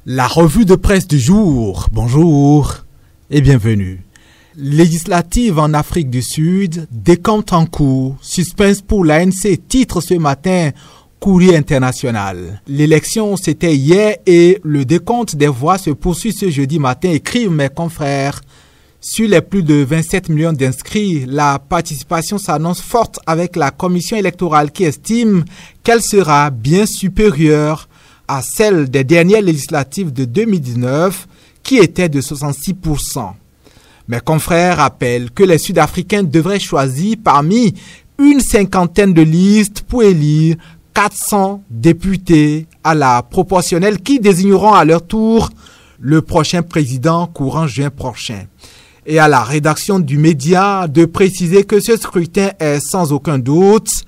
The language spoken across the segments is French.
La revue de presse du jour. Bonjour et bienvenue. Législative en Afrique du Sud, décompte en cours, suspense pour l'ANC, titre ce matin, Courrier international. L'élection c'était hier et le décompte des voix se poursuit ce jeudi matin, écrivent mes confrères. Sur les plus de 27 millions d'inscrits, la participation s'annonce forte avec la commission électorale qui estime qu'elle sera bien supérieure à celle des dernières législatives de 2019 qui était de 66%. Mes confrères rappellent que les Sud-Africains devraient choisir parmi une cinquantaine de listes pour élire 400 députés à la proportionnelle qui désigneront à leur tour le prochain président courant juin prochain. Et à la rédaction du média de préciser que ce scrutin est sans aucun doute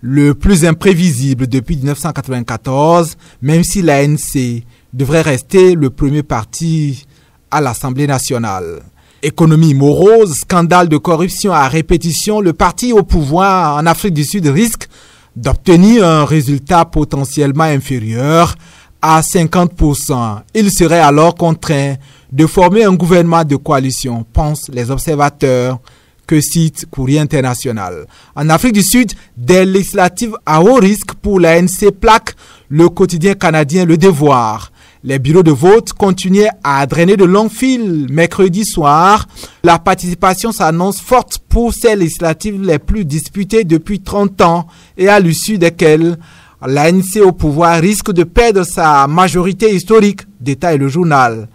le plus imprévisible depuis 1994, même si l'ANC devrait rester le premier parti à l'Assemblée nationale. Économie morose, scandale de corruption à répétition, le parti au pouvoir en Afrique du Sud risque d'obtenir un résultat potentiellement inférieur à 50%. Il serait alors contraint de former un gouvernement de coalition, pensent les observateurs, que cite Courrier international. En Afrique du Sud, des législatives à haut risque pour l'ANC plaque le quotidien canadien Le Devoir. Les bureaux de vote continuaient à drainer de longues files. Mercredi soir, la participation s'annonce forte pour ces législatives les plus disputées depuis 30 ans et à l'issue desquelles l'ANC au pouvoir risque de perdre sa majorité historique, détaille le journal.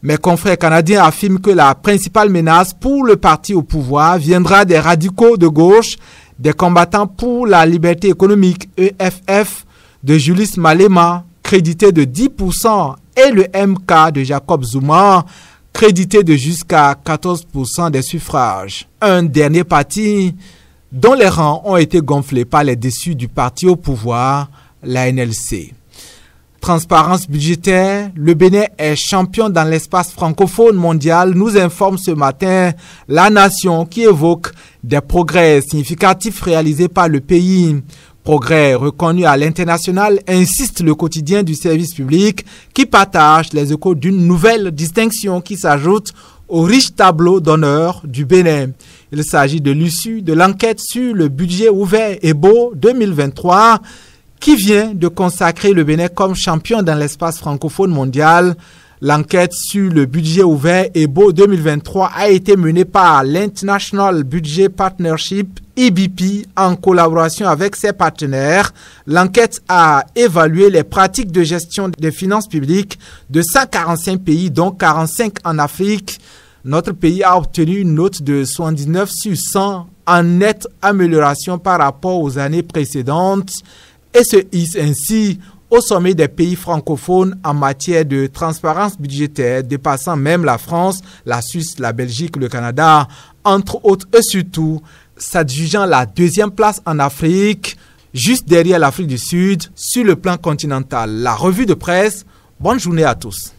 Mes confrères canadiens affirment que la principale menace pour le parti au pouvoir viendra des radicaux de gauche, des combattants pour la liberté économique EFF de Julius Malema, crédité de 10%, et le MK de Jacob Zuma, crédité de jusqu'à 14% des suffrages. Un dernier parti dont les rangs ont été gonflés par les déçus du parti au pouvoir, la NLC. Transparence budgétaire, le Bénin est champion dans l'espace francophone mondial, nous informe ce matin La Nation qui évoque des progrès significatifs réalisés par le pays. Progrès reconnus à l'international, insiste le quotidien du service public qui partage les échos d'une nouvelle distinction qui s'ajoute au riche tableau d'honneur du Bénin. Il s'agit de l'issue de l'enquête sur le budget ouvert EBO 2023 qui vient de consacrer le Bénin comme champion dans l'espace francophone mondial. L'enquête sur le budget ouvert EBO 2023 a été menée par l'International Budget Partnership, IBP, en collaboration avec ses partenaires. L'enquête a évalué les pratiques de gestion des finances publiques de 145 pays, dont 45 en Afrique. Notre pays a obtenu une note de 79 sur 100 en nette amélioration par rapport aux années précédentes et se hisse ainsi au sommet des pays francophones en matière de transparence budgétaire, dépassant même la France, la Suisse, la Belgique, le Canada, entre autres, et surtout s'adjugeant la deuxième place en Afrique, juste derrière l'Afrique du Sud, sur le plan continental. La revue de presse, bonne journée à tous.